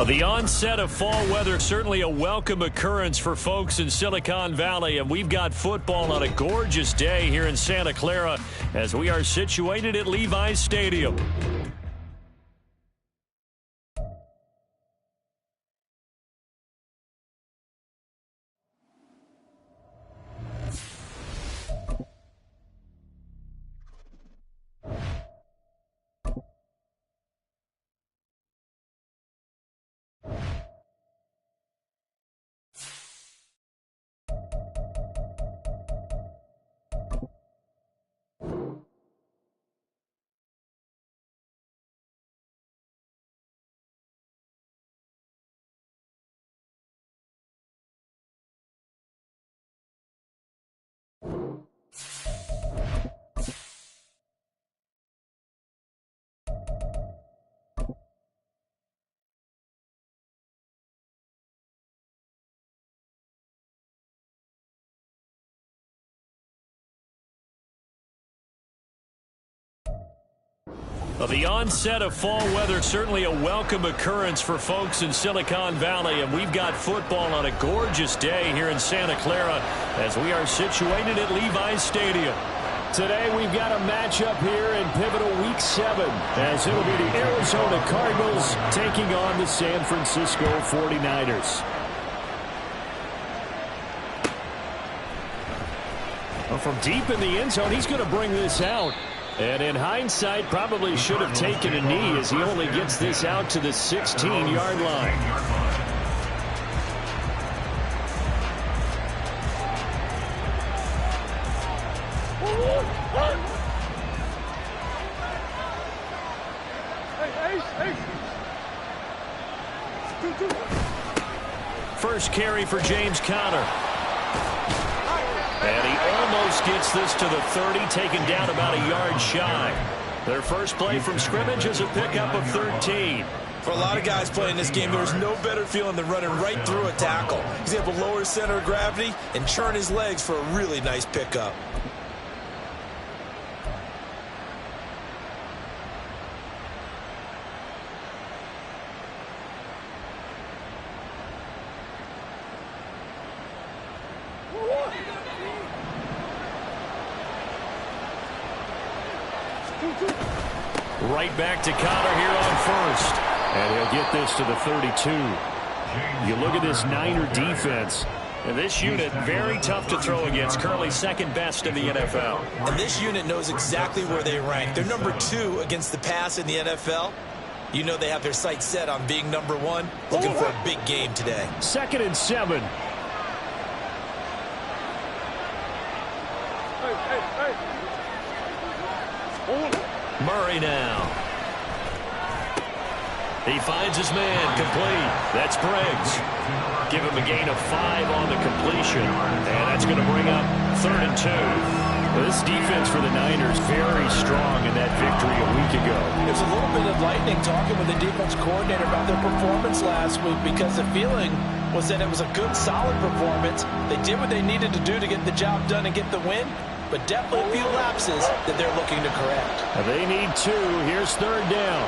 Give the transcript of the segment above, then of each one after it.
The onset of fall weather, certainly a welcome occurrence for folks in Silicon Valley, and we've got football on a gorgeous day here in Santa Clara as we are situated at Levi's Stadium. The onset of fall weather, certainly a welcome occurrence for folks in Silicon Valley, and we've got football on a gorgeous day here in Santa Clara as we are situated at Levi's Stadium. Today we've got a matchup here in pivotal Week 7 as it'll be the Arizona Cardinals taking on the San Francisco 49ers. Well, from deep in the end zone, he's going to bring this out. And in hindsight, probably should have taken a knee as he only gets this out to the 16-yard line. First carry for James Conner. And he almost gets this to the 30, taken down about a yard shy. Their first play from scrimmage is a pickup of 13. For a lot of guys playing this game, there's no better feeling than running right through a tackle. He's able to lower his center of gravity and churn his legs for a really nice pickup. Right back to Conner here on first. And he'll get this to the 32. You look at this Niner defense. And this unit, very tough to throw against. Currently second best in the NFL. And this unit knows exactly where they rank. They're number 2 against the pass in the NFL. You know they have their sights set on being number 1. Looking for a big game today. 2nd and 7. Murray now. He finds his man, complete. That's Briggs. Give him a gain of 5 on the completion. And that's going to bring up 3rd and 2. This defense for the Niners very strong in that victory a week ago. There's a little bit of lightning talking with the defense coordinator about their performance last week because the feeling was that it was a good, solid performance. They did what they needed to do to get the job done and get the win. But definitely a few lapses that they're looking to correct. They need 2. Here's 3rd down.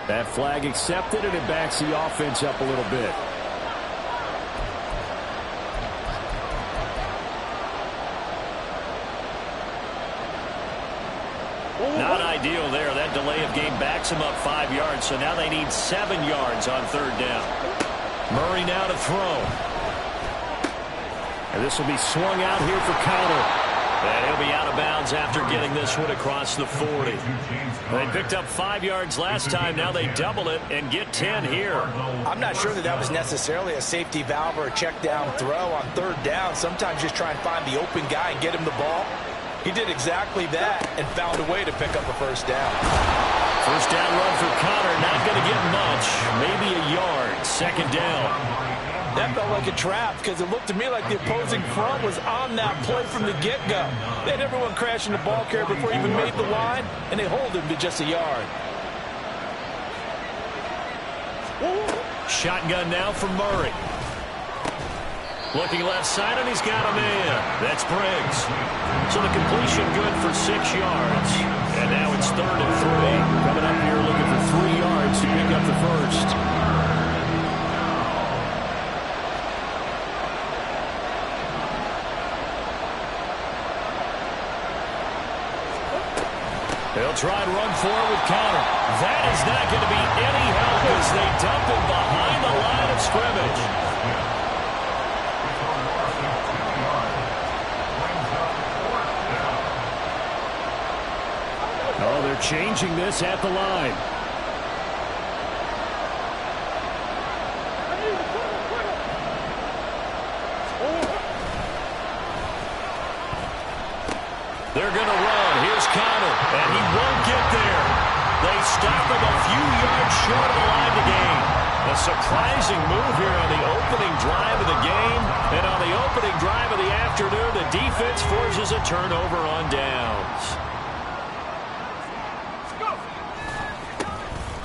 That flag accepted, and it backs the offense up a little bit. Not ideal there. That delay of game backs him up 5 yards, so now they need 7 yards on 3rd down. Murray now to throw. And this will be swung out here for Conner. And he'll be out of bounds after getting this one across the 40. They picked up 5 yards last time. Now they double it and get 10 here. I'm not sure that was necessarily a safety valve or a check down throw on 3rd down. Sometimes just try and find the open guy and get him the ball. He did exactly that and found a way to pick up a 1st down. First down run for Conner. Not going to get much. Maybe a yard. 2nd down. That felt like a trap because it looked to me like the opposing front was on that play from the get-go. They had everyone crashing the ball carrier before he even made the line, and they hold him to just a yard. Shotgun now from Murray. Looking left side, and he's got a man. That's Briggs. So the completion good for 6 yards. And now it's 3rd and 3. Coming up here looking for 3 yards to pick up the first. They'll try and run forward with Conner. That is not going to be any help as they dump him behind the line of scrimmage. Oh, they're changing this at the line. They're going to run. Here's Conner, and he won't get there. They stop him a few yards short of the line to gain. A surprising move here on the opening drive of the game. And on the opening drive of the afternoon, the defense forces a turnover on downs.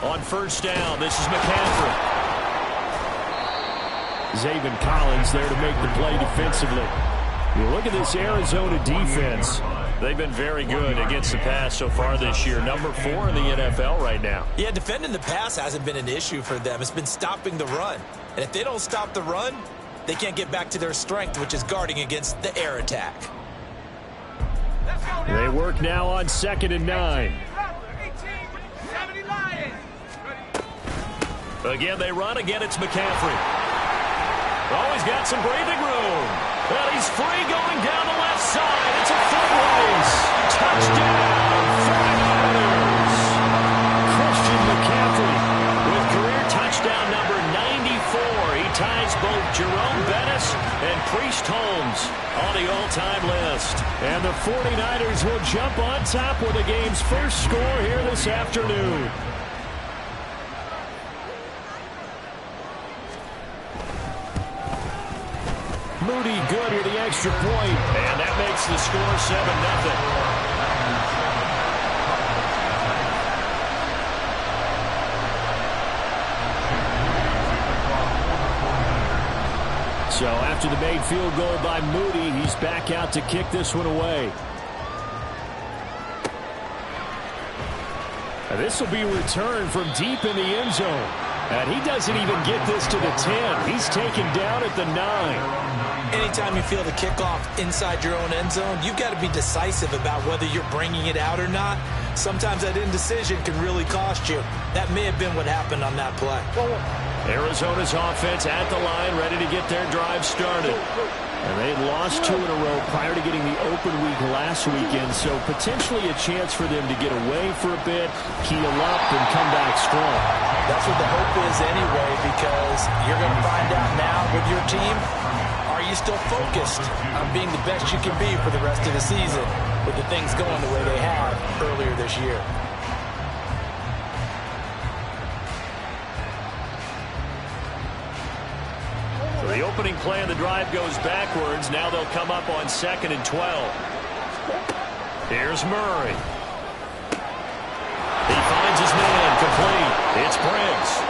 On first down, this is McCaffrey. Zaven Collins there to make the play defensively. You look at this Arizona defense. They've been very good against the pass so far this year. Number 4 in the NFL right now. Yeah, defending the pass hasn't been an issue for them. It's been stopping the run. And if they don't stop the run, they can't get back to their strength, which is guarding against the air attack. They work now on 2nd and 9. Again, they run. Again, it's McCaffrey. Oh, he's got some breathing room. And he's free going down the left side. It's a foot race. Touchdown, 49ers. Christian McCaffrey with career touchdown number 94. He ties both Jerome Bettis and Priest Holmes on the all-time list. And the 49ers will jump on top with the game's first score here this afternoon. Moody good with the extra point. And that makes the score 7-0. So after the made field goal by Moody, he's back out to kick this one away. And this will be returned from deep in the end zone. And he doesn't even get this to the 10. He's taken down at the 9. Anytime you feel the kickoff inside your own end zone, you've got to be decisive about whether you're bringing it out or not. Sometimes that indecision can really cost you. That may have been what happened on that play. Arizona's offense at the line, ready to get their drive started. And they had lost 2 in a row prior to getting the open week last weekend, so potentially a chance for them to get away for a bit, heal up, and come back strong. That's what the hope is anyway, because you're going to find out now with your team, are you still focused on being the best you can be for the rest of the season with the things going the way they have earlier this year? So the opening play of the drive goes backwards. Now they'll come up on 2nd and 12. Here's Murray. He finds his man complete. It's Briggs.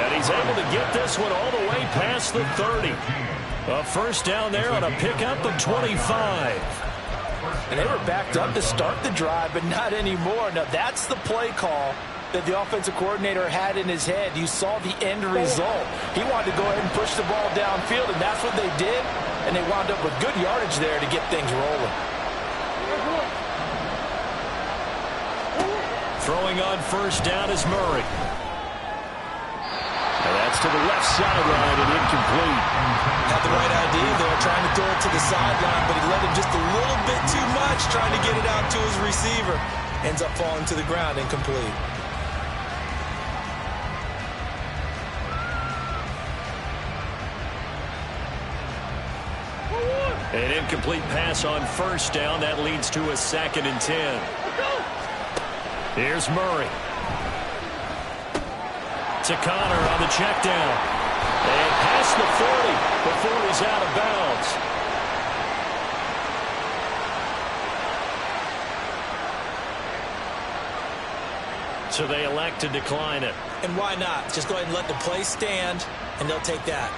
And he's able to get this one all the way past the 30. A first down there on a pickup of 25. And they were backed up to start the drive, but not anymore. Now, that's the play call that the offensive coordinator had in his head. You saw the end result. He wanted to go ahead and push the ball downfield, and that's what they did. And they wound up with good yardage there to get things rolling. Throwing on first down is Murray. And that's to the left sideline and incomplete. Had the right idea there, trying to throw it to the sideline, but he let him just a little bit too much, trying to get it out to his receiver. Ends up falling to the ground, incomplete. An incomplete pass on first down. That leads to a 2nd and 10. Here's Murray. To Conner on the check down. And past the 40 before he's out of bounds. So they elect to decline it. And why not? Just go ahead and let the play stand, and they'll take that.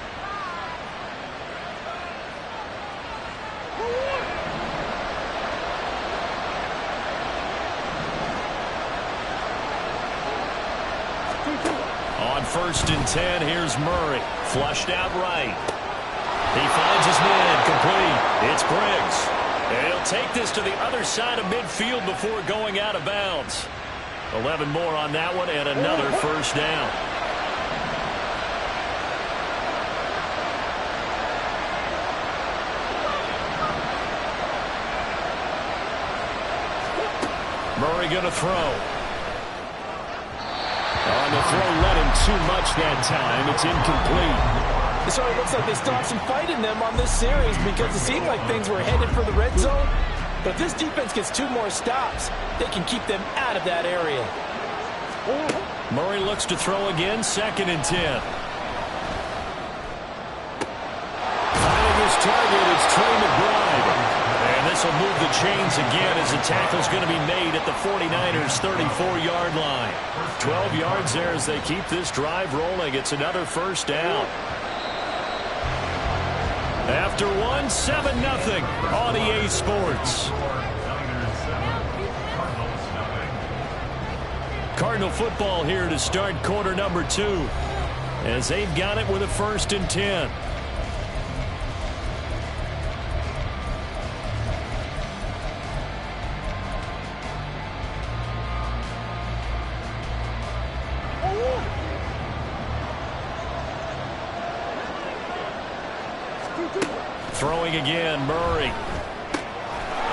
On 1st and 10, here's Murray. Flushed out right. He finds his man complete. It's Briggs. And he'll take this to the other side of midfield before going out of bounds. 11 more on that one and another first down. Murray going to throw. On the throw, led him too much that time. It's incomplete. It sort of looks like they still have some fight in them on this series because it seemed like things were headed for the red zone. But if this defense gets 2 more stops, they can keep them out of that area. Murray looks to throw again, 2nd and 10. Finding his target is Trey McBride. And this will move the chains again as the tackle's going to be made at the 49ers' 34-yard line. 12 yards there as they keep this drive rolling. It's another first down. After 7-0 on EA Sports. Cardinal football here to start quarter number 2 as they've got it with a 1st and 10. Throwing again, Murray.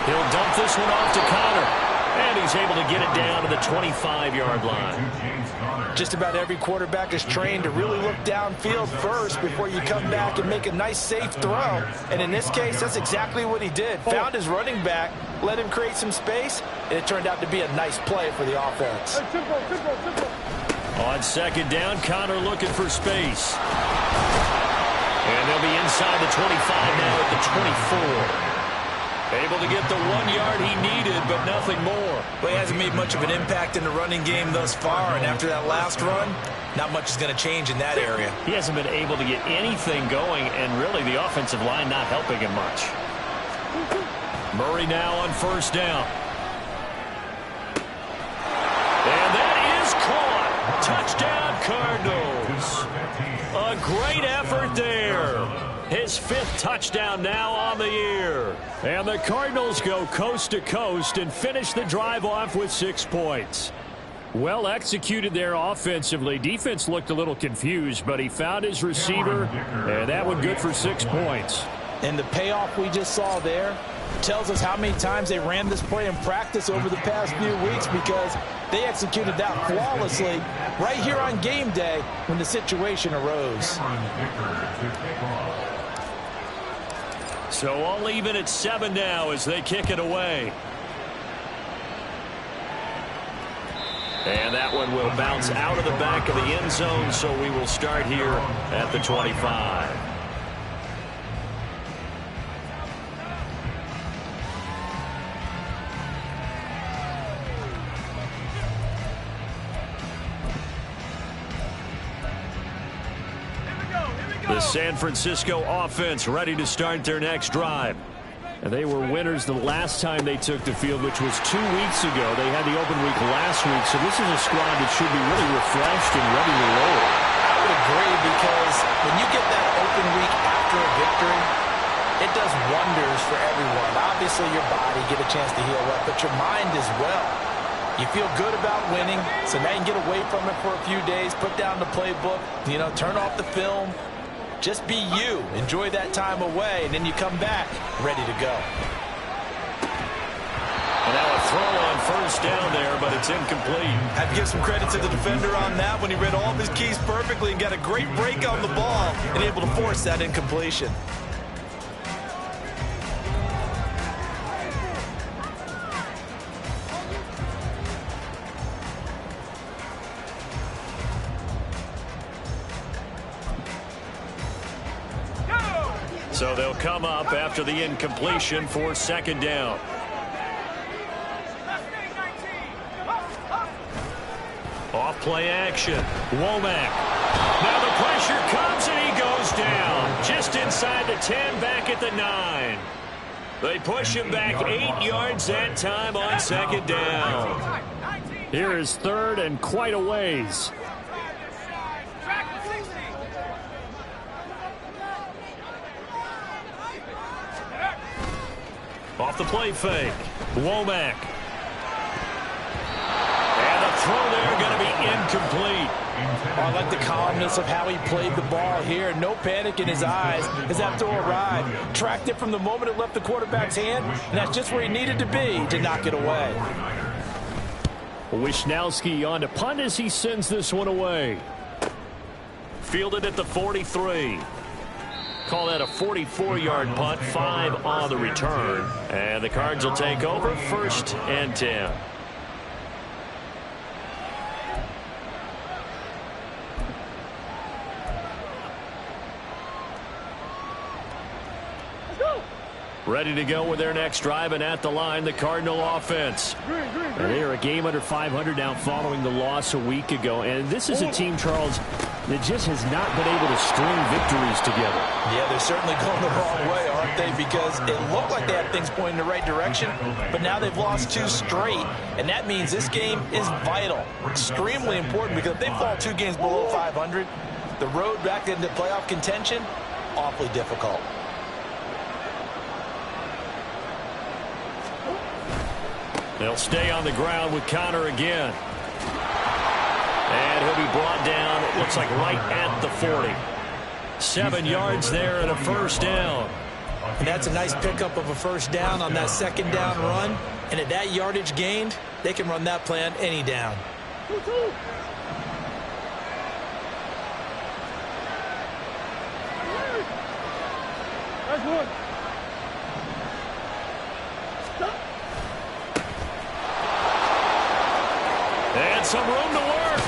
He'll dump this one off to Connor. And he's able to get it down to the 25-yard line. Just about every quarterback is trained to really look downfield first before you come back and make a nice, safe throw. And in this case, that's exactly what he did. Found his running back, let him create some space, and it turned out to be a nice play for the offense. On 2nd down, Connor looking for space. And they'll be inside the 25 now at the 24. Able to get the 1 yard he needed, but nothing more. Well, he hasn't made much of an impact in the running game thus far, and after that last run, not much is going to change in that area. He hasn't been able to get anything going, and really the offensive line not helping him much. Murray now on 1st down. And that is caught. Touchdown, Cardinals. A great effort there. His 5th touchdown now on the year. And the Cardinals go coast to coast and finish the drive off with 6 points. Well executed there offensively. Defense looked a little confused, but he found his receiver, and that one good for 6 points. And the payoff we just saw there tells us how many times they ran this play in practice over the past few weeks, because they executed that flawlessly right here on game day when the situation arose. So all even at 7 now as they kick it away. And that one will bounce out of the back of the end zone, so we will start here at the 25. The San Francisco offense ready to start their next drive. And they were winners the last time they took the field, which was 2 weeks ago. They had the open week last week, so this is a squad that should be really refreshed and ready to roll. I would agree, because when you get that open week after a victory, it does wonders for everyone. Obviously, your body get a chance to heal up, but your mind as well. You feel good about winning, so now you can get away from it for a few days, put down the playbook, turn off the film. Just be you. Enjoy that time away, and then you come back ready to go. And now a throw on 1st down there, but it's incomplete. Have to give some credit to the defender on that when he read all of his keys perfectly and got a great break on the ball and able to force that incompletion. So they'll come up after the incompletion for second down. Off play action. Womack. Now the pressure comes and he goes down. Just inside the 10, back at the 9. They push him back 8 yards that time on second down. Here is third and quite a ways. Off the play fake. Womack. And the throw there going to be incomplete. I like the calmness of how he played the ball here. No panic in his eyes as that throw arrived. Tracked it from the moment it left the quarterback's hand, and that's just where he needed to be to knock it away. Wisnowski on to punt as he sends this one away. Fielded at the 43. Call that a 44-yard punt, 5 on the return. And the Cards will take over, 1st and 10. Ready to go with their next drive, and at the line, the Cardinal offense. And they are a game under 500 now following the loss a week ago. And this is a team, Charles, that just has not been able to string victories together. Yeah, they're certainly going the wrong way, aren't they? Because it looked like they had things pointing in the right direction, but now they've lost 2 straight, and that means this game is vital, extremely important, because if they fall 2 games below 500, the road back into playoff contention, awfully difficult. They'll stay on the ground with Connor again. And he'll be brought down, it looks like right at the 40. 7 yards there and a first down. And that's a nice pickup of a first down on that second down run. And at that yardage gained, they can run that play on any down. That's one. And some room to work.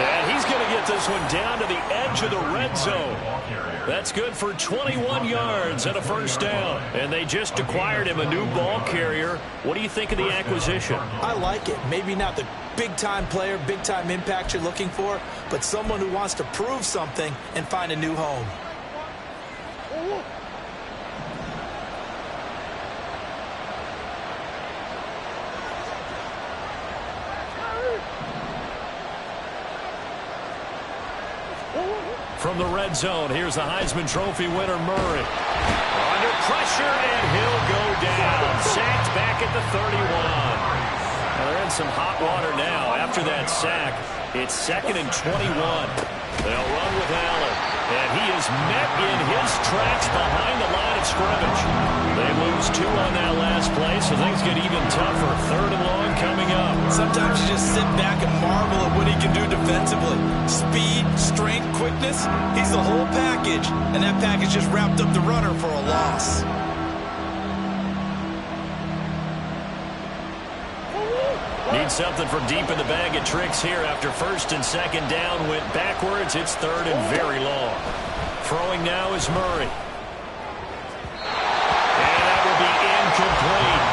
And he's going to get this one down to the edge of the red zone. That's good for 21 yards and a first down. And they just acquired him a new ball carrier. What do you think of the acquisition? I like it. Maybe not the big-time player, big-time impact you're looking for, but someone who wants to prove something and find a new home. From the red zone, here's the Heisman Trophy winner, Murray. Under pressure, and he'll go down. Sacked back at the 31. Now they're in some hot water now. After that sack, it's 2nd and 21. They'll run with Allen. And he is met in his tracks behind the line of scrimmage. They lose 2 on that last play, so things get even tougher. 3rd and long coming up. Sometimes you just sit back and marvel at what he can do defensively. Speed, strength, quickness, he's the whole package. And that package just wrapped up the runner for a loss. Need something from deep in the bag of tricks here after 1st and 2nd down. Went backwards. It's 3rd and very long. Throwing now is Murray. And that will be incomplete.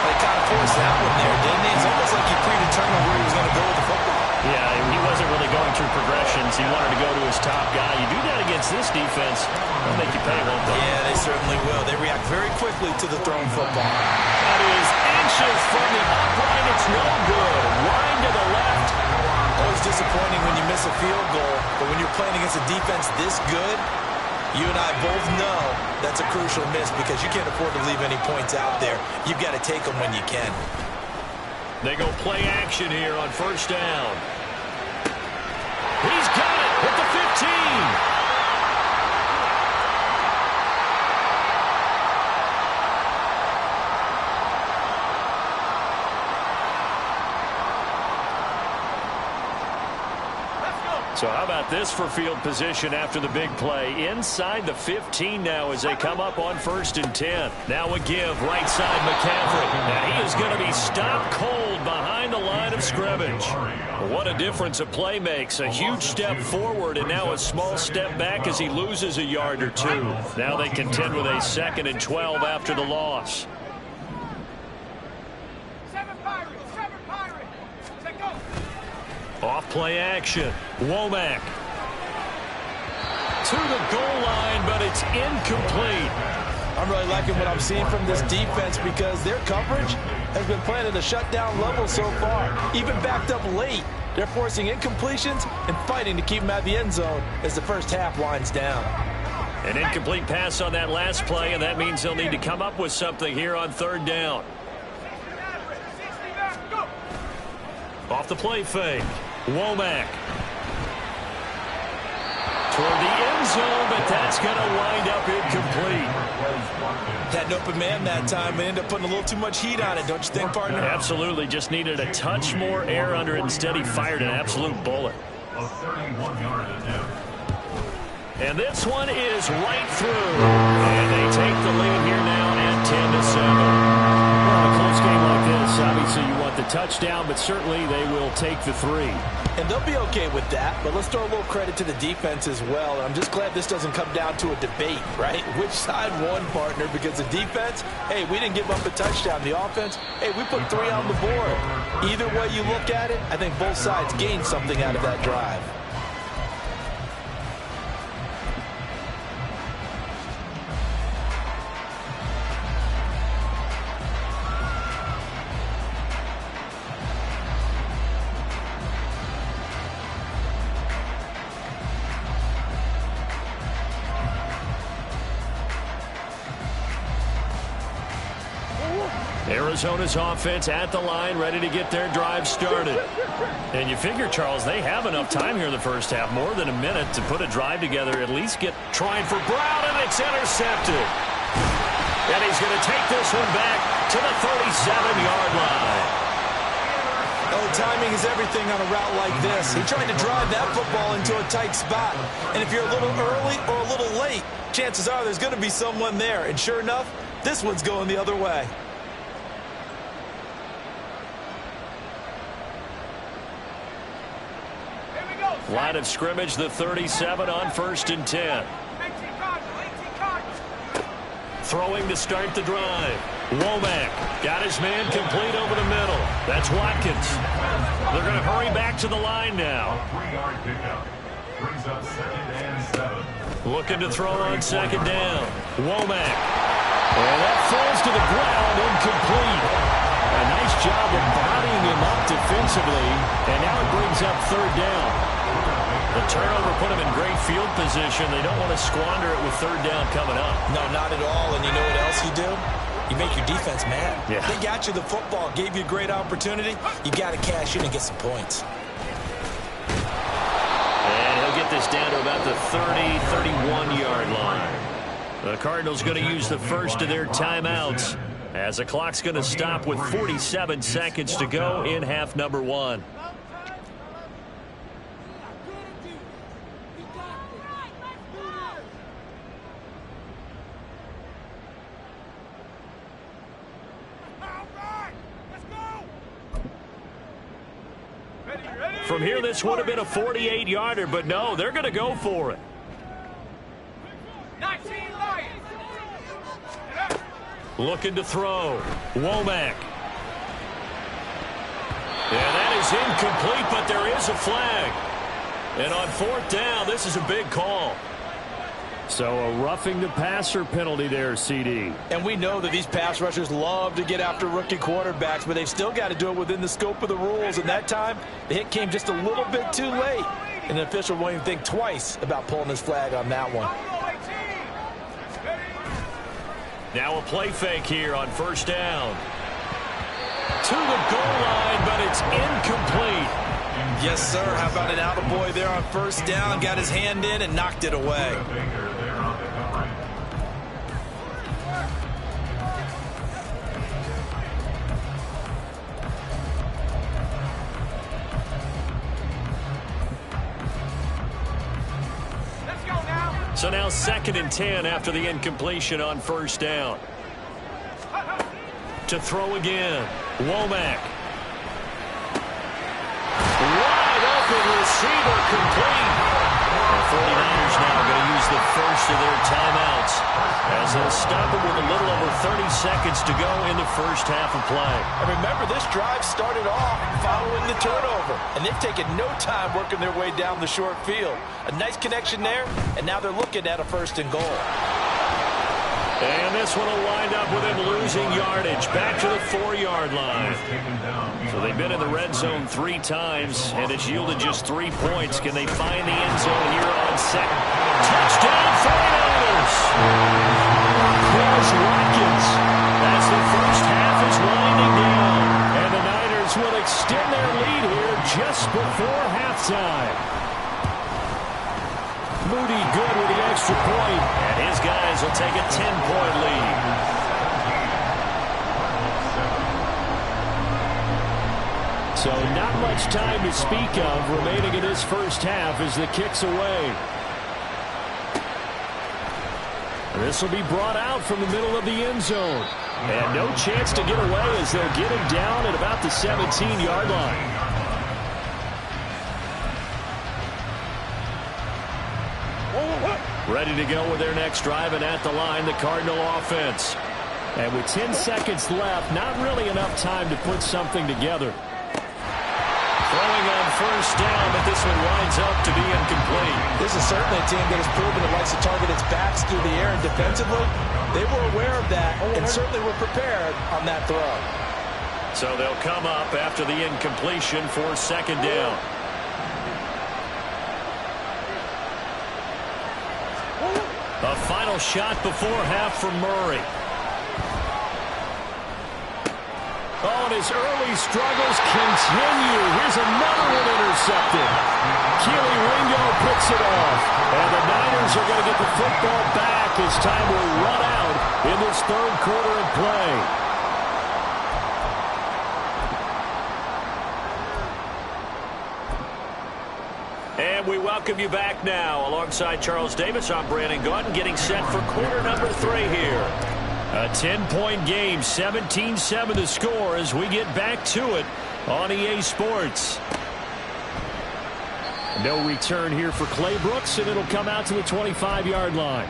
They kind of forced that one there, didn't he? It's almost like he predetermined where he was going to go with the football. Yeah, he wasn't really going through progressions. He wanted to go to his top guy. You do that against this defense, they'll make you pay, won't they? Yeah, they certainly will. They react very quickly to the thrown football. That is inches from the upright. It's no good. Wide to the left. Always disappointing when you miss a field goal, but when you're playing against a defense this good, you and I both know that's a crucial miss because you can't afford to leave any points out there. You've got to take them when you can. They go play action here on 1st down. He's got it at the 15. So how about this for field position after the big play? Inside the 15 now as they come up on 1st and 10. Now a give, right side McCaffrey. And he is going to be stopped cold behind the line of scrimmage. What a difference a play makes. A huge step forward and now a small step back as he loses a yard or two. Now they contend with a 2nd and 12 after the loss. Off play action. Womack to the goal line, but it's incomplete. I'm really liking what I'm seeing from this defense because their coverage has been playing at a shutdown level so far. Even backed up late, they're forcing incompletions and fighting to keep them out of the end zone as the first half winds down. An incomplete pass on that last play, and that means they'll need to come up with something here on 3rd down. Off the play fake. Womack toward the end zone, but that's going to wind up incomplete. Had an open man that time, but ended up putting a little too much heat on it, don't you think, partner? Absolutely. Just needed a touch more air under it. Instead, he fired an absolute bullet. A 31-yard attempt. And this one is right through. And they take the lead here now at 10-7. Well, a close game like this, obviously you want the touchdown, but certainly they will take the 3. And they'll be okay with that, but let's throw a little credit to the defense as well. And I'm just glad this doesn't come down to a debate, right? Which side won, partner? Because the defense, hey, we didn't give up a touchdown. The offense, hey, we put 3 on the board. Either way you look at it, I think both sides gained something out of that drive. Arizona's offense at the line, ready to get their drive started. And you figure, Charles, they have enough time here in the first half, more than a minute to put a drive together, at least get trying for Brown, and it's intercepted. And he's going to take this one back to the 37-yard line. Oh, timing is everything on a route like this. He tried to drive that football into a tight spot. And if you're a little early or a little late, chances are there's going to be someone there. And sure enough, this one's going the other way. Line of scrimmage, the 37 on 1st and 10. Throwing to start the drive. Womack got his man complete over the middle. That's Watkins. They're going to hurry back to the line now. A 3-yard pickup. Brings up 2nd and 7. Looking to throw on 2nd down. Womack. And that falls to the ground, incomplete. A nice job of bodying him up defensively. And now it brings up 3rd down. The turnover put them in great field position. They don't want to squander it with 3rd down coming up. No, not at all. And you know what else you do? You make your defense mad. Yeah. They got you the football, gave you a great opportunity. You got to cash in and get some points. And he'll get this down to about the 30, 31-yard line. The Cardinals going to use the first of their timeouts as the clock's going to stop with 47 seconds to go in half number 1. From here, this would have been a 48-yarder, but no, they're going to go for it. Looking to throw. Womack. And that is incomplete, but there is a flag. And on 4th down, this is a big call. So a roughing the passer penalty there, CD. And we know that these pass rushers love to get after rookie quarterbacks, but they've still got to do it within the scope of the rules. And that time, the hit came just a little bit too late. And the official won't even think twice about pulling his flag on that one. Now a play fake here on 1st down. To the goal line, but it's incomplete. Yes, sir. How about an attaboy there on 1st down? Got his hand in and knocked it away. So now 2nd and 10 after the incompletion on first down. To throw again. Womack. Wide open receiver complete. The 49ers now going to use the first of their timeouts as they'll stop it with a little over 30 seconds to go in the first half of play. And remember, this drive started off following the turnover, and they've taken no time working their way down the short field. A nice connection there, and now they're looking at a 1st and goal. And this one will wind up with him losing yardage back to the 4-yard line. So they've been in the red zone 3 times, and it's yielded just 3 points. Can they find the end zone here on 2nd? Touchdown 49ers! There's Watkins as the first half is winding down. And the Niners will extend their lead here just before halftime. Moody good with the extra point, and his guys will take a 10-point lead. So not much time to speak of remaining in this first half as the kick's away. This will be brought out from the middle of the end zone. And no chance to get away as they'll get him down at about the 17-yard line. Ready to go with their next drive, and at the line, the Cardinal offense. And with 10 seconds left, not really enough time to put something together. Throwing on first down, but this one winds up to be incomplete. This is certainly a team that has proven it likes to target its backs through the air, and defensively, they were aware of that and certainly were prepared on that throw. So they'll come up after the incompletion for 2nd down. A final shot before half from Murray. Oh, and his early struggles continue. Here's another one intercepted. Keely Ringo picks it off. And the Niners are going to get the football back as time will run out in this 3rd quarter of play. And we welcome you back now. Alongside Charles Davis, I'm Brandon Gaudin, getting set for quarter number 3 here. A 10-point game, 17-7 the score as we get back to it on EA Sports. No return here for Clay Brooks, and it'll come out to the 25-yard line.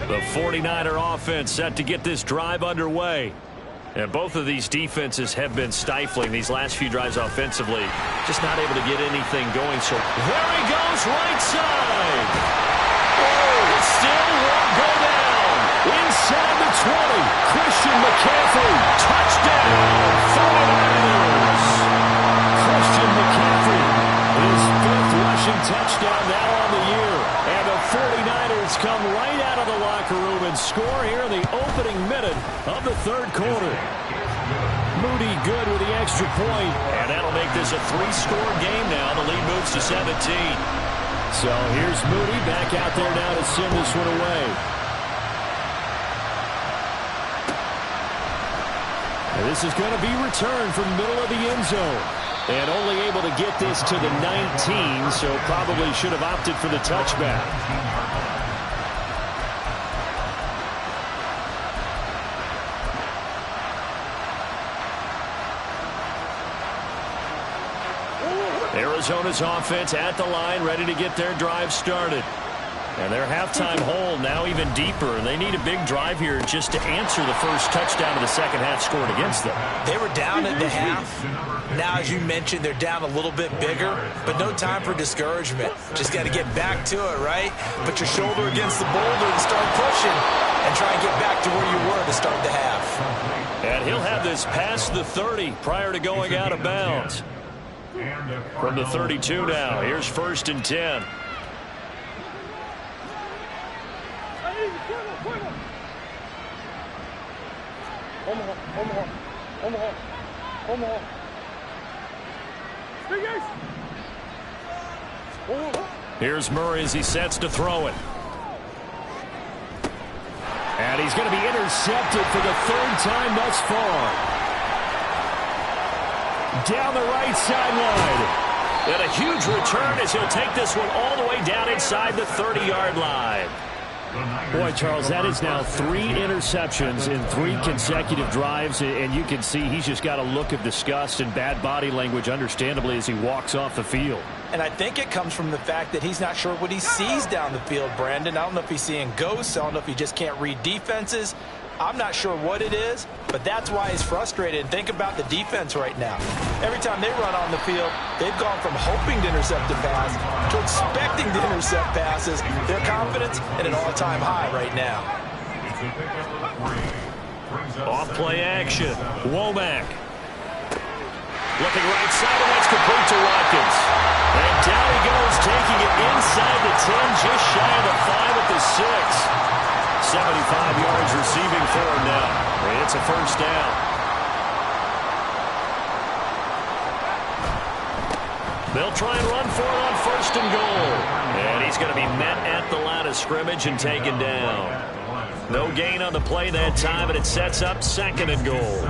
The 49er offense set to get this drive underway. And both of these defenses have been stifling these last few drives offensively. Just not able to get anything going. So there he goes, right side. Oh, it still won't go down. Inside the 20. Christian McCaffrey. Touchdown, 49ers. Christian McCaffrey. His 5th rushing touchdown now on the year. And the 49ers come right out of the locker room and score here in the opening minute of the 3rd quarter. Moody good with the extra point, and that'll make this a 3-score game now. The lead moves to 17. So here's Moody back out there now to send this one away. And this is going to be returned from the middle of the end zone. And only able to get this to the 19, so probably should have opted for the touchback. Arizona's offense at the line, ready to get their drive started. And their halftime hole now even deeper. And they need a big drive here just to answer the first touchdown of the second half scored against them. They were down at the half. Now, as you mentioned, they're down a little bit bigger, but no time for discouragement. Just got to get back to it, right? Put your shoulder against the boulder and start pushing and try and get back to where you were to start the half. And he'll have this past the 30 prior to going out of bounds. From the 32 now, here's 1st and 10. Here's Murray as he sets to throw it. And he's going to be intercepted for the third time thus far. Down the right sideline. And a huge return as he'll take this one all the way down inside the 30-yard line. Boy, Charles, that is now 3 interceptions in 3 consecutive drives, and you can see he's just got a look of disgust and bad body language, understandably, as he walks off the field. And I think it comes from the fact that he's not sure what he sees down the field, Brandon. I don't know if he's seeing ghosts. I don't know if he just can't read defenses. I'm not sure what it is, but that's why he's frustrated. And think about the defense right now. Every time they run on the field, they've gone from hoping to intercept a pass to expecting to intercept passes. Their confidence at an all-time high right now. Off play action. Womack. Looking right side, and that's complete to Watkins. And down he goes, taking it inside the 10, just shy of the 5 at the 6. 75 yards receiving for him now. It's a first down. They'll try and run for it on first and goal. And he's going to be met at the line of scrimmage and taken down. No gain on the play that time, and it sets up second and goal.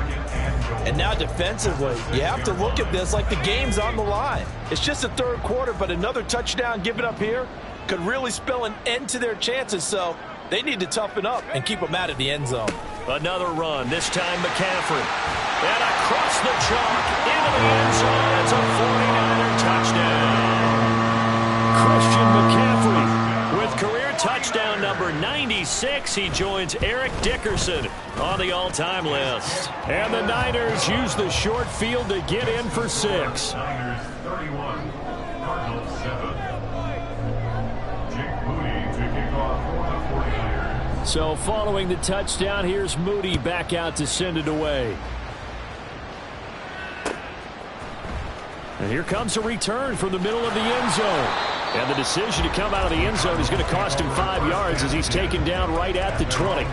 And now defensively, you have to look at this like the game's on the line. It's just the third quarter, but another touchdown given up here could really spell an end to their chances. So they need to toughen up and keep them out of the end zone. Another run, this time McCaffrey. And across the chalk, into the end zone. It's a 49er touchdown. Christian McCaffrey with career touchdown number 96. He joins Eric Dickerson on the all-time list. And the Niners use the short field to get in for 6. Niners 31, Cardinals 7. Jake Moody to kick off for the 49ers. So following the touchdown, here's Moody back out to send it away. And here comes a return from the middle of the end zone. And the decision to come out of the end zone is going to cost him 5 yards as he's taken down right at the 20.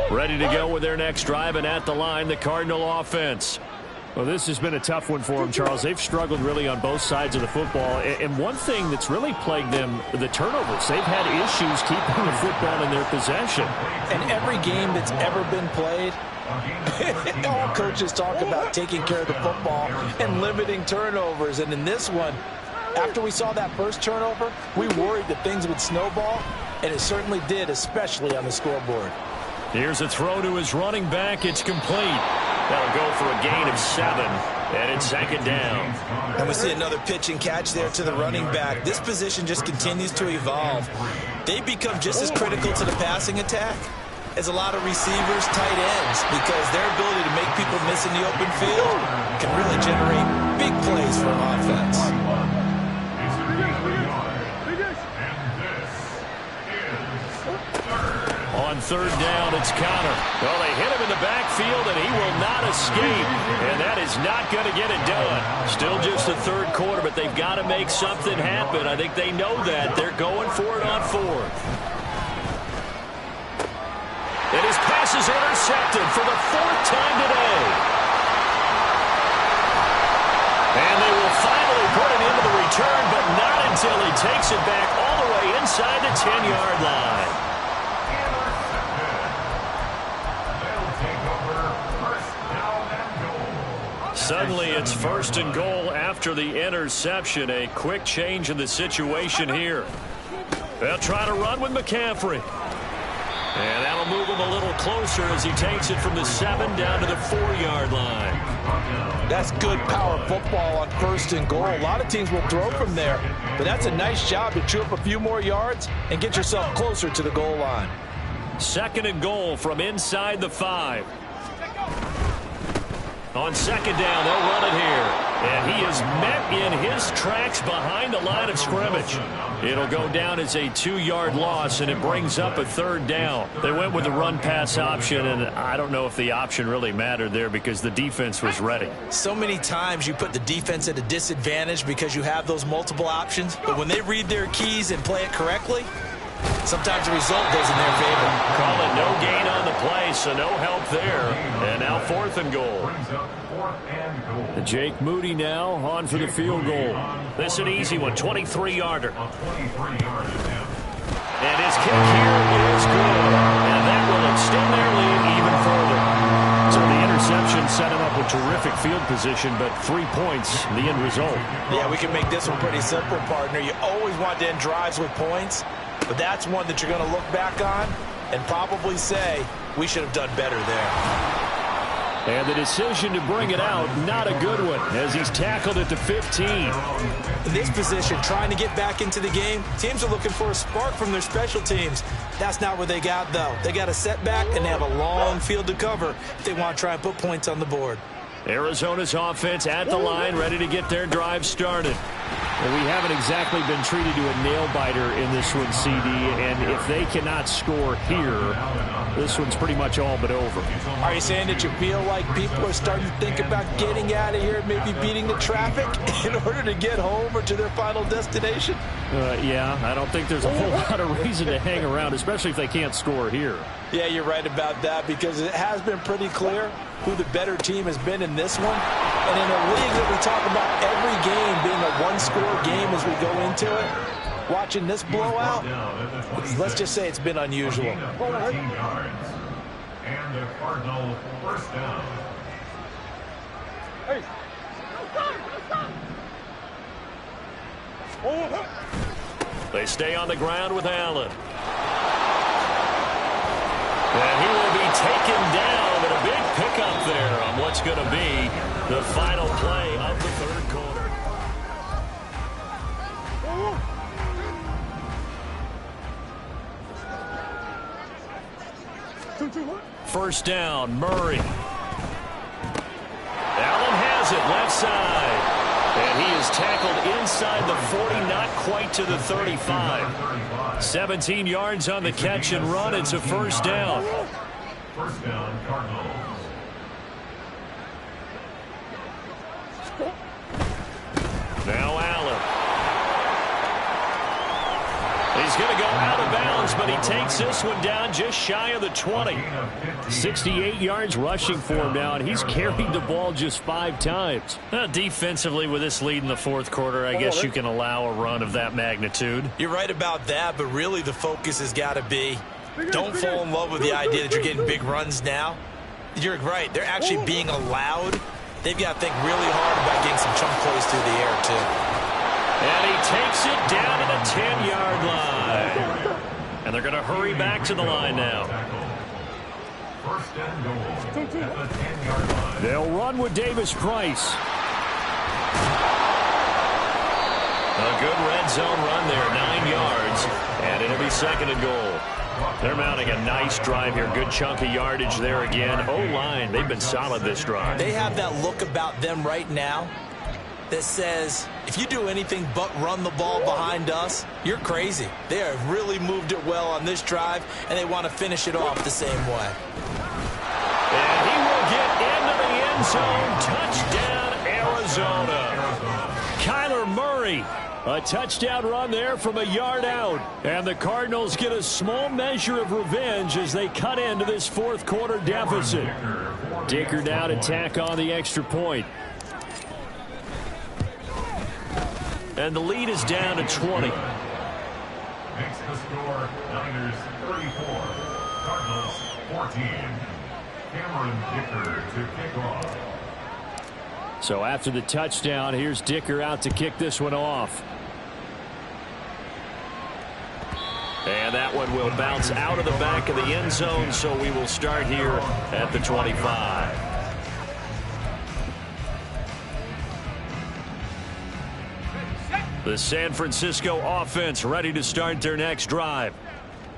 Ready to go with their next drive, and at the line, the Cardinal offense. Well, this has been a tough one for them, Charles. They've struggled really on both sides of the football. And one thing that's really plagued them, the turnovers. They've had issues keeping the football in their possession. And every game that's ever been played, all coaches talk about taking care of the football and limiting turnovers. And in this one, after we saw that first turnover, we worried that things would snowball, and it certainly did, especially on the scoreboard. Here's a throw to his running back. It's complete. That'll go for a gain of 7, and it's second down. And we see another pitch and catch there to the running back. This position just continues to evolve. They become just as critical to the passing attack as a lot of receivers, tight ends, because their ability to make people miss in the open field can really generate big plays for an offense. On third down, it's Connor. Well, they hit him in the backfield, and he will not escape. And that is not going to get it done. Still just the third quarter, but they've got to make something happen. I think they know that. They're going for it on fourth. And his pass is intercepted for the 4th time today. And they will finally put it into the return, but not until he takes it back all the way inside the 10-yard line. Suddenly it's first and goal after the interception. A quick change in the situation here. They'll try to run with McCaffrey. And that'll move him a little closer as he takes it from the 7 down to the 4-yard line. That's good power football on first and goal. A lot of teams will throw from there, but that's a nice job to chew up a few more yards and get yourself closer to the goal line. Second and goal from inside the 5. On second down, they'll run it here. And he is met in his tracks behind the line of scrimmage. It'll go down as a 2-yard loss, and it brings up a third down. They went with the run-pass option, and I don't know if the option really mattered there because the defense was ready. So many times you put the defense at a disadvantage because you have those multiple options, but when they read their keys and play it correctly, sometimes the result goes in their favor. Call it no gain on the play, so no help there. And now 4th and goal. Jake Moody now on for the field goal. This is an easy one, 23-yarder. And his kick here is good. And that will extend their lead even further. So the interception set him up with terrific field position, but 3 points, the end result. Yeah, we can make this one pretty simple, partner. You always want to end drives with points, but that's one that you're going to look back on and probably say, we should have done better there. And the decision to bring it out, not a good one, as he's tackled at the 15. In this position, trying to get back into the game, teams are looking for a spark from their special teams. That's not what they got, though. They got a setback, and they have a long field to cover if they want to try and put points on the board. Arizona's offense at the line, ready to get their drive started. Well, we haven't exactly been treated to a nail-biter in this one, CD, and if they cannot score here, this one's pretty much all but over. Are you saying that you feel like people are starting to think about getting out of here, maybe beating the traffic in order to get home or to their final destination? Yeah, I don't think there's a whole lot of reason to hang around, especially if they can't score here. Yeah, you're right about that, because it has been pretty clear who the better team has been in this one. And in a league that we talk about every game being a one-score game as we go into it, watching this blowout, let's just say it's been unusual. 14 yards. And the Cardinal first down. Hey. They stay on the ground with Allen. And he will be taken down, and a big pickup there on what's going to be the final play of the third quarter. First down, Murray. Allen has it, left side. And he is tackled inside the 40, not quite to the 35. 17 yards on the catch and run. It's a first down. First down, Cardinals. Now Allen. He's going to go out of bounds, but he takes this one down just shy of the 20. 68 yards rushing for him now, and he's carried the ball just 5 times. Defensively, with this lead in the fourth quarter, I guess you can allow a run of that magnitude. You're right about that, but really the focus has got to be, don't fall in love with the idea that you're getting big runs now. You're right. They're actually being allowed. They've got to think really hard about getting some chunk plays through the air, too. And he takes it down to the 10-yard line. And they're going to hurry back to the line now. First and goal at the 10-yard line. They'll run with Davis Price. A good red zone run there, 9 yards. And it'll be second and goal. They're mounting a nice drive here. Good chunk of yardage there again. O-line, they've been solid this drive. They have that look about them right now that says, if you do anything but run the ball behind us, you're crazy. They have really moved it well on this drive, and they want to finish it off the same way. And he will get into the end zone. Touchdown, Arizona. Kyler Murray, a touchdown run there from a yard out. And the Cardinals get a small measure of revenge as they cut into this fourth quarter deficit. Dicker now to tack on the extra point. And the lead is down to 20. Makes the score Niners 34, Cardinals 14. Cameron Dicker to kick off. So after the touchdown, here's Dicker out to kick this one off. And that one will bounce out of the back of the end zone, so we will start here at the 25. The San Francisco offense ready to start their next drive.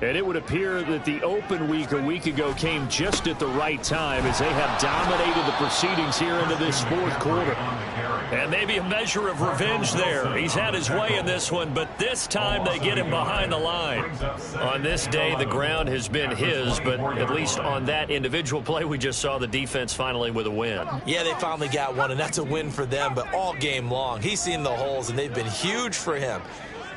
And it would appear that the open week a week ago came just at the right time as they have dominated the proceedings here into this fourth quarter. And maybe a measure of revenge there. He's had his way in this one, but this time they get him behind the line. On this day, the ground has been his, but at least on that individual play, we just saw the defense finally with a win. Yeah, they finally got one, and that's a win for them, but all game long, he's seen the holes, and they've been huge for him.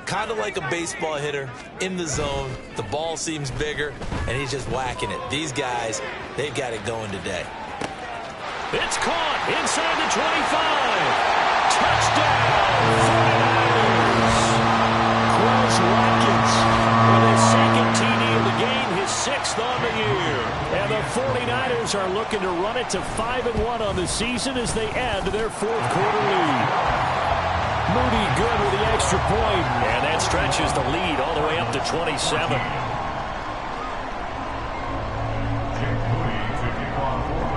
Kind of like a baseball hitter in the zone. The ball seems bigger, and he's just whacking it. These guys, they've got it going today. It's caught inside the 25. Touchdown, 49ers. Quez Watkins With his second TD of the game, his 6th on the year. and the 49ers are looking to run it to 5-1 on the season as they add to their fourth quarter lead. Moody good with the extra point. And that stretches the lead all the way up to 27. Jake Moody to kick off for the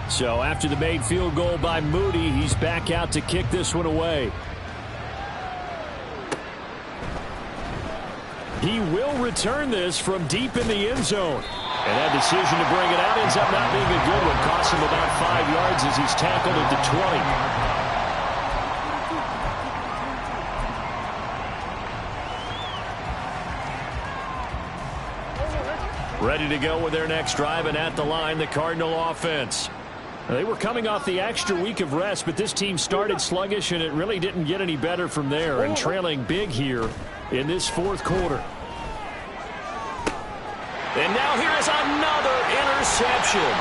49ers. So after the made field goal by Moody, he's back out to kick this one away. He will return this from deep in the end zone. And that decision to bring it out ends up not being a good one. Costs him about 5 yards as he's tackled at the 20. Ready to go with their next drive, and at the line, the Cardinal offense. They were coming off the extra week of rest, but this team started sluggish, and it really didn't get any better from there, and trailing big here in this fourth quarter. And now here is another interception.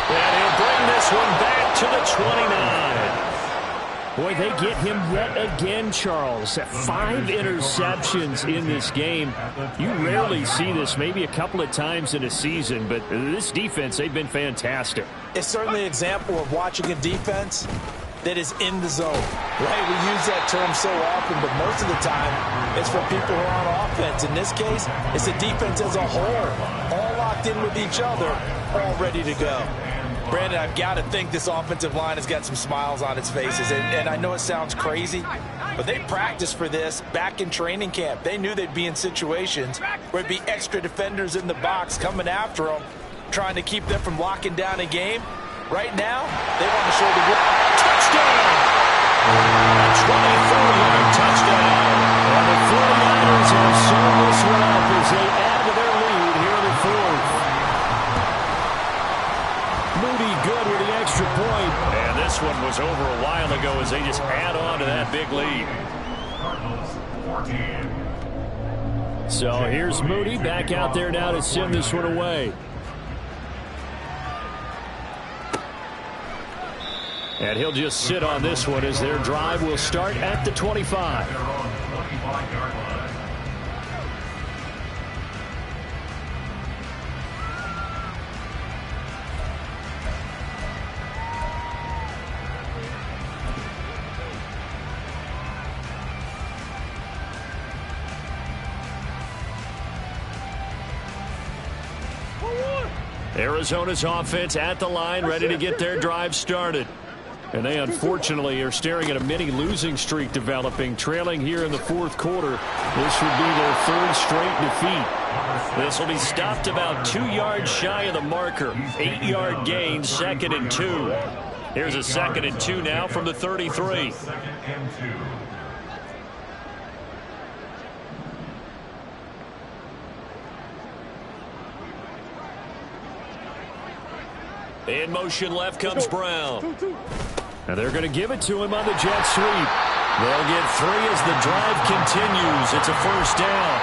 And he'll bring this one back to the 29. Boy, they get him yet again, Charles. 5 interceptions in this game. You rarely see this, maybe a couple of times in a season, but this defense, they've been fantastic. It's certainly an example of watching a defense that is in the zone, right? We use that term so often, but most of the time, it's for people who are on offense. In this case, it's the defense as a whole, all locked in with each other, all ready to go. Brandon, I've got to think this offensive line has got some smiles on its faces, and I know it sounds crazy, but they practiced for this back in training camp. They knew they'd be in situations where it'd be extra defenders in the box coming after them, trying to keep them from locking down a game. Right now, they want to show the Touchdown! A 24-yard touchdown. And the 49ers have sewn this one up as they add to their lead here in the fourth. Moody good with the extra point. And this one was over a while ago as they just add on to that big lead. Cardinals 14. So here's Moody back out there now to send this one away. And he'll just sit on this one as their drive will start at the 25. They're on the 25-yard line. Arizona's offense at the line, ready to get their drive started. And they unfortunately are staring at a mini losing streak developing, trailing here in the fourth quarter. This would be their 3rd straight defeat. This will be stopped about 2 yards shy of the marker. 8-yard gain, 2nd and 2. Here's a 2nd and 2 now from the 33. 2nd and 2. In motion left comes Brown. Now they're going to give it to him on the jet sweep. They'll get 3 as the drive continues. It's a first down.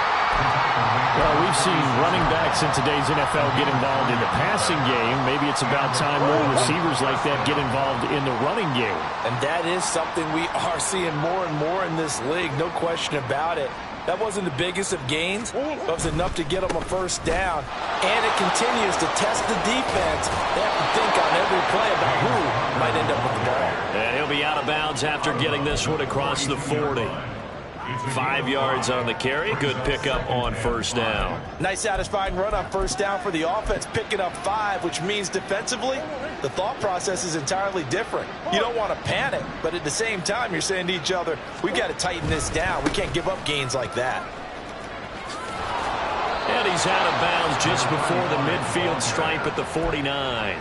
Well, we've seen running backs in today's NFL get involved in the passing game. Maybe it's about time more receivers like that get involved in the running game. And that is something we are seeing more and more in this league, no question about it. That wasn't the biggest of gains, but it was enough to get them a first down. And it continues to test the defense. They have to think on every play about who might end up with the ball. And he'll be out of bounds after getting this one across the 40. 5 yards on the carry. Good pickup on first down. Nice satisfying run on first down for the offense, picking up 5, which means defensively the thought process is entirely different. You don't want to panic, but at the same time, you're saying to each other, we've got to tighten this down. We can't give up gains like that. And he's out of bounds just before the midfield stripe at the 49.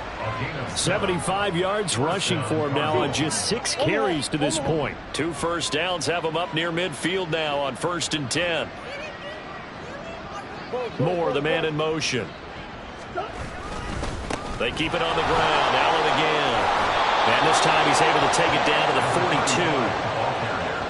75 yards rushing for him now on just 6 carries to this point. 2 first downs have him up near midfield now on 1st and 10. Moore, the man in motion. They keep it on the ground. Allen again. And this time he's able to take it down to the 42.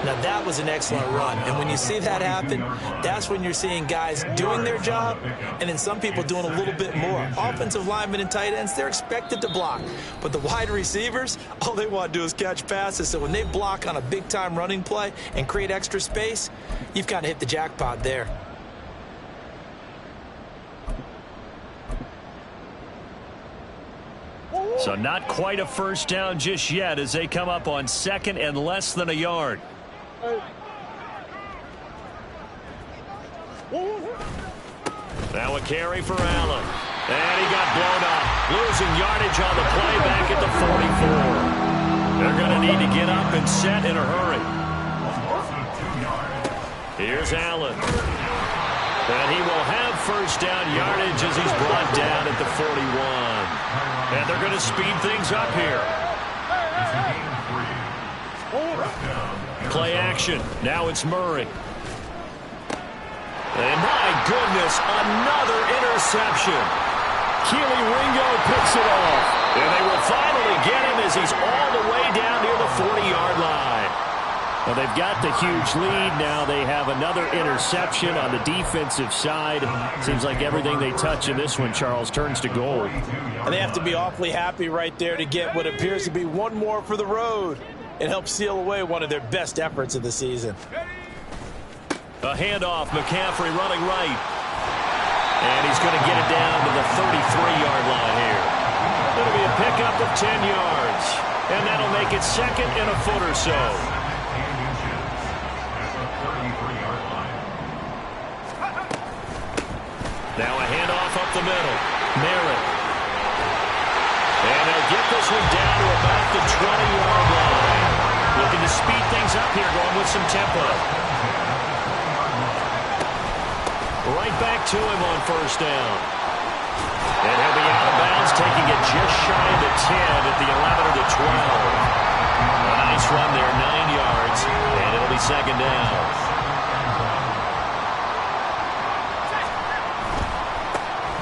Now, that was an excellent run. And when you see that happen, that's when you're seeing guys doing their job and then some people doing a little bit more. Offensive linemen and tight ends, they're expected to block. But the wide receivers, all they want to do is catch passes. So when they block on a big-time running play and create extra space, you've got to hit the jackpot there. So not quite a first down just yet as they come up on 2nd and less than a yard. Now a carry for Allen. And he got blown up. Losing yardage on the play back at the 44. They're going to need to get up and set in a hurry. Here's Allen. And he will have first down yardage as he's brought down at the 41. And they're going to speed things up here. Play action. Now it's Murray. And my goodness, another interception. Keely Ringo picks it off. And they will finally get him as he's all the way down near the 40-yard line. Well, they've got the huge lead. Now they have another interception on the defensive side. Seems like everything they touch in this one, Charles, turns to gold. And they have to be awfully happy right there to get what appears to be one more for the road and help seal away one of their best efforts of the season. A handoff, McCaffrey running right. And he's going to get it down to the 33-yard line here. It'll be a pickup of 10 yards. And that'll make it 2nd and a foot or so. Now a handoff up the middle. Merritt. And they'll get this one down to about the 20-yard line. Looking to speed things up here, going with some tempo. Right back to him on first down. And he'll be out of bounds, taking it just shy of the 10 at the 11 or the 12. A nice run there, 9 yards, and it'll be 2nd down.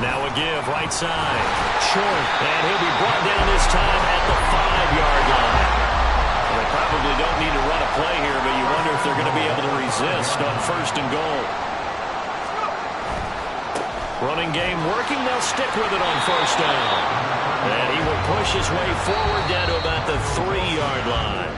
Now a give, right side. Short. And he'll be brought down this time at the 5-yard line. Well, they probably don't need to run a play here, but you wonder if they're going to be able to resist on 1st and goal. Running game working. They'll stick with it on 1st down. And he will push his way forward down to about the 3-yard line.